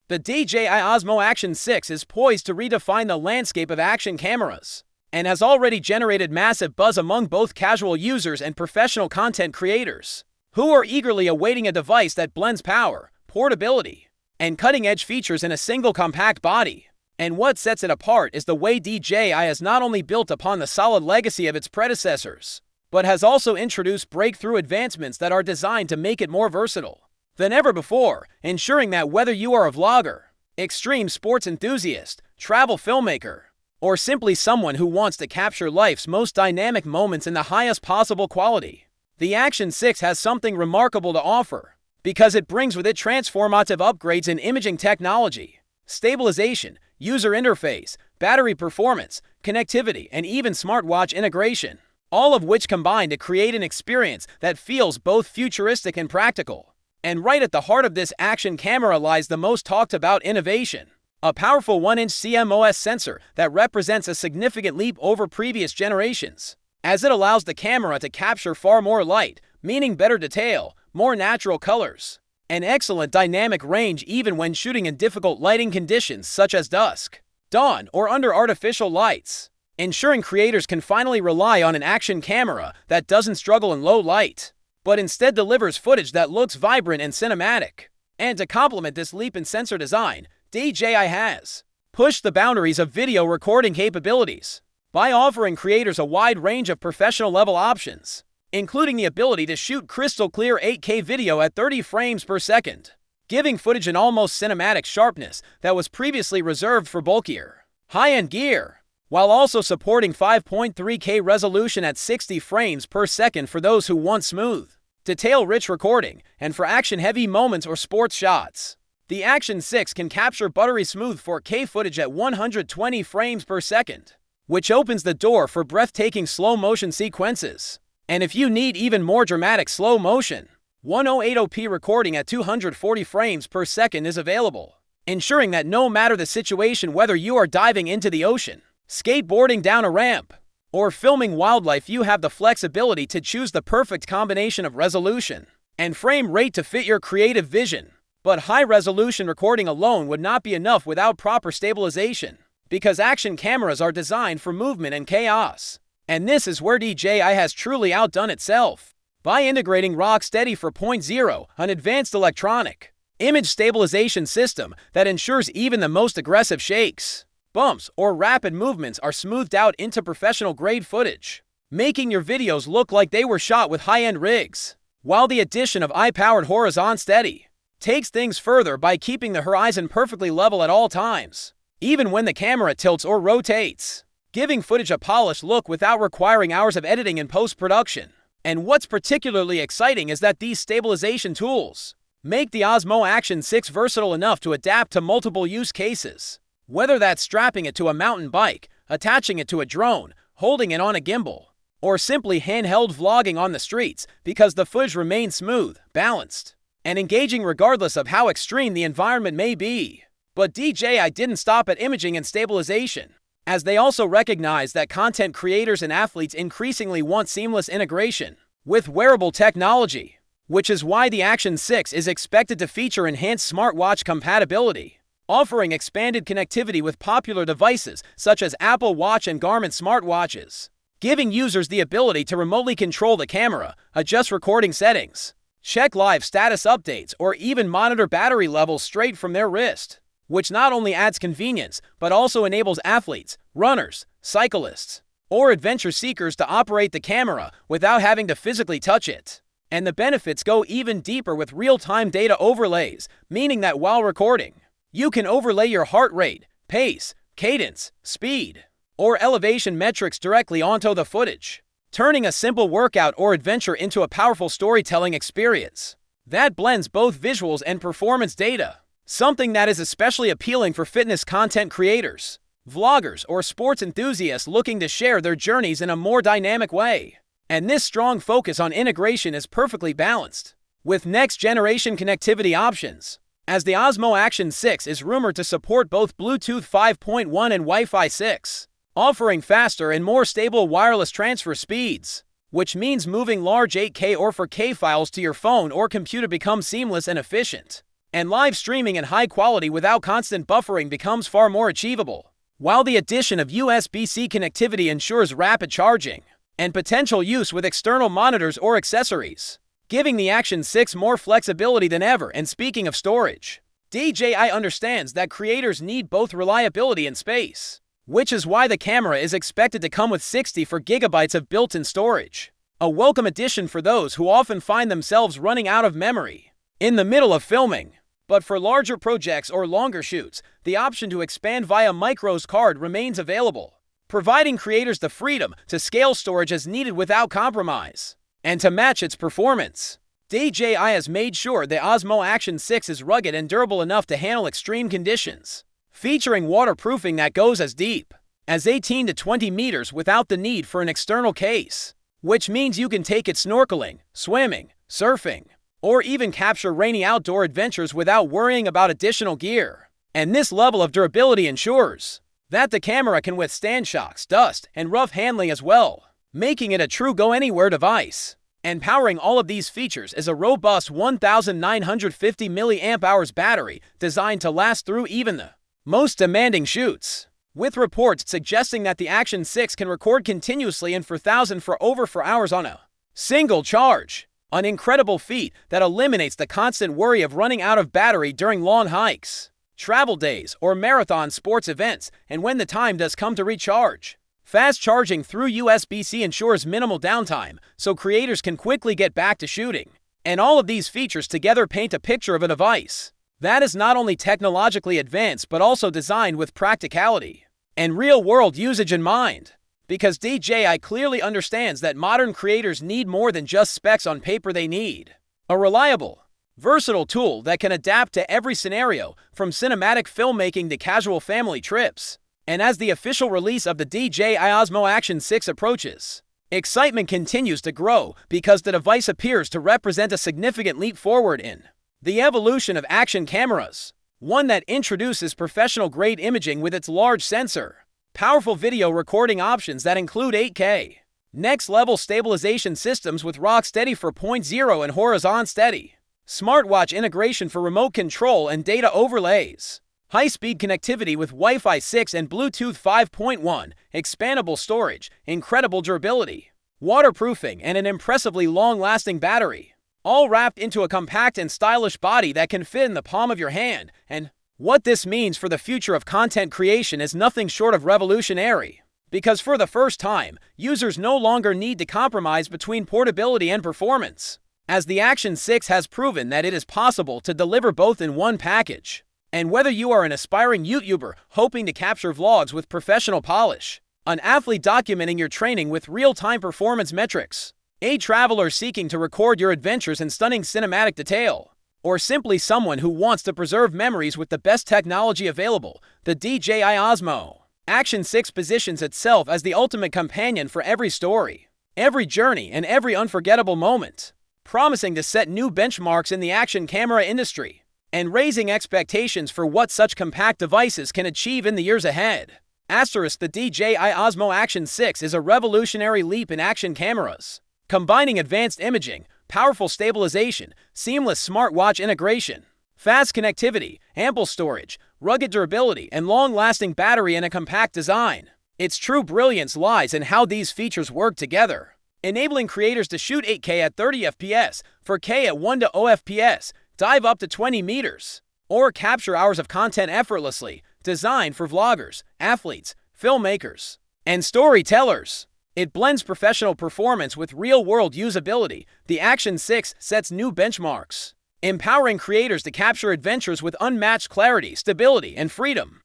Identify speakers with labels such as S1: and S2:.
S1: The DJI Osmo Action 6 is poised to redefine the landscape of action cameras, and has already generated massive buzz among both casual users and professional content creators, who are eagerly awaiting a device that blends power, portability, and cutting-edge features in a single compact body. And what sets it apart is the way DJI has not only built upon the solid legacy of its predecessors, but has also introduced breakthrough advancements that are designed to make it more versatile than ever before, ensuring that whether you are a vlogger, extreme sports enthusiast, travel filmmaker, or simply someone who wants to capture life's most dynamic moments in the highest possible quality, the Action 6 has something remarkable to offer, because it brings with it transformative upgrades in imaging technology, stabilization, user interface, battery performance, connectivity, and even smartwatch integration, all of which combine to create an experience that feels both futuristic and practical. And right at the heart of this action camera lies the most talked about innovation: a powerful 1-inch CMOS sensor that represents a significant leap over previous generations, as it allows the camera to capture far more light, meaning better detail, more natural colors, and excellent dynamic range even when shooting in difficult lighting conditions such as dusk, dawn, or under artificial lights, ensuring creators can finally rely on an action camera that doesn't struggle in low light, but instead delivers footage that looks vibrant and cinematic. And to complement this leap in sensor design, DJI has pushed the boundaries of video recording capabilities by offering creators a wide range of professional-level options, including the ability to shoot crystal-clear 8K video at 30 frames per second, giving footage an almost cinematic sharpness that was previously reserved for bulkier, high-end gear, while also supporting 5.3K resolution at 60 frames per second for those who want smooth, detail-rich recording, and for action-heavy moments or sports shots. The Action 6 can capture buttery-smooth 4K footage at 120 frames per second, which opens the door for breathtaking slow-motion sequences. And if you need even more dramatic slow motion, 1080p recording at 240 frames per second is available, ensuring that no matter the situation, whether you are diving into the ocean, skateboarding down a ramp, or filming wildlife, you have the flexibility to choose the perfect combination of resolution and frame rate to fit your creative vision. But high-resolution recording alone would not be enough without proper stabilization, because action cameras are designed for movement and chaos. And this is where DJI has truly outdone itself, by integrating RockSteady 4.0, an advanced electronic image stabilization system that ensures even the most aggressive shakes, bumps, or rapid movements are smoothed out into professional-grade footage, making your videos look like they were shot with high-end rigs. While the addition of AI-powered HorizonSteady takes things further by keeping the horizon perfectly level at all times, even when the camera tilts or rotates, giving footage a polished look without requiring hours of editing and post-production. And what's particularly exciting is that these stabilization tools make the Osmo Action 6 versatile enough to adapt to multiple use cases, whether that's strapping it to a mountain bike, attaching it to a drone, holding it on a gimbal, or simply handheld vlogging on the streets, because the footage remains smooth, balanced, and engaging regardless of how extreme the environment may be. But DJI didn't stop at imaging and stabilization, as they also recognize that content creators and athletes increasingly want seamless integration with wearable technology, which is why the Action 6 is expected to feature enhanced smartwatch compatibility, offering expanded connectivity with popular devices such as Apple Watch and Garmin smartwatches, giving users the ability to remotely control the camera, adjust recording settings, check live status updates, or even monitor battery levels straight from their wrist, which not only adds convenience, but also enables athletes, runners, cyclists, or adventure seekers to operate the camera without having to physically touch it. And the benefits go even deeper with real-time data overlays, meaning that while recording, you can overlay your heart rate, pace, cadence, speed, or elevation metrics directly onto the footage, turning a simple workout or adventure into a powerful storytelling experience that blends both visuals and performance data. Something that is especially appealing for fitness content creators, vloggers, or sports enthusiasts looking to share their journeys in a more dynamic way. And this strong focus on integration is perfectly balanced with next-generation connectivity options, as the Osmo Action 6 is rumored to support both Bluetooth 5.1 and Wi-Fi 6, offering faster and more stable wireless transfer speeds, which means moving large 8K or 4K files to your phone or computer becomes seamless and efficient. and live streaming in high quality without constant buffering becomes far more achievable, while the addition of USB-C connectivity ensures rapid charging and potential use with external monitors or accessories, giving the Action 6 more flexibility than ever. And speaking of storage, DJI understands that creators need both reliability and space, which is why the camera is expected to come with 64 gigabytes of built-in storage, a welcome addition for those who often find themselves running out of memory in the middle of filming. But for larger projects or longer shoots, the option to expand via microSD card remains available, providing creators the freedom to scale storage as needed without compromise. And to match its performance, DJI has made sure the Osmo Action 6 is rugged and durable enough to handle extreme conditions, featuring waterproofing that goes as deep as 18 to 20 meters without the need for an external case, which means you can take it snorkeling, swimming, surfing, or even capture rainy outdoor adventures without worrying about additional gear. And this level of durability ensures that the camera can withstand shocks, dust, and rough handling as well, making it a true go-anywhere device. And powering all of these features is a robust 1,950 mAh battery designed to last through even the most demanding shoots, with reports suggesting that the Action 6 can record continuously and for over 4 hours on a single charge. An incredible feat that eliminates the constant worry of running out of battery during long hikes, travel days, or marathon sports events. And when the time does come to recharge, fast charging through USB-C ensures minimal downtime, so creators can quickly get back to shooting. And all of these features together paint a picture of a device that is not only technologically advanced but also designed with practicality and real-world usage in mind. Because DJI clearly understands that modern creators need more than just specs on paper. They need a reliable, versatile tool that can adapt to every scenario, from cinematic filmmaking to casual family trips. And as the official release of the DJI Osmo Action 6 approaches, excitement continues to grow because the device appears to represent a significant leap forward in the evolution of action cameras, one that introduces professional-grade imaging with its large sensor, powerful video recording options that include 8K, next-level stabilization systems with RockSteady 4.0 and HorizonSteady, Smartwatch integration for remote control and data overlays, high-speed connectivity with Wi-Fi 6 and Bluetooth 5.1, expandable storage, incredible durability, waterproofing, and an impressively long-lasting battery, all wrapped into a compact and stylish body that can fit in the palm of your hand. And what this means for the future of content creation is nothing short of revolutionary, because for the first time, users no longer need to compromise between portability and performance, as the Action 6 has proven that it is possible to deliver both in one package. And whether you are an aspiring YouTuber hoping to capture vlogs with professional polish, an athlete documenting your training with real-time performance metrics, a traveler seeking to record your adventures in stunning cinematic detail, or simply someone who wants to preserve memories with the best technology available, the DJI Osmo Action 6 positions itself as the ultimate companion for every story, every journey, and every unforgettable moment, promising to set new benchmarks in the action camera industry and raising expectations for what such compact devices can achieve in the years ahead. The DJI Osmo Action 6 is a revolutionary leap in action cameras, combining advanced imaging, powerful stabilization, seamless smartwatch integration, fast connectivity, ample storage, rugged durability, and long-lasting battery in a compact design. Its true brilliance lies in how these features work together, enabling creators to shoot 8K at 30 FPS, 4K at 1 to 0 FPS, dive up to 20 meters, or capture hours of content effortlessly, designed for vloggers, athletes, filmmakers, and storytellers. It blends professional performance with real-world usability. The Action 6 sets new benchmarks, empowering creators to capture adventures with unmatched clarity, stability, and freedom.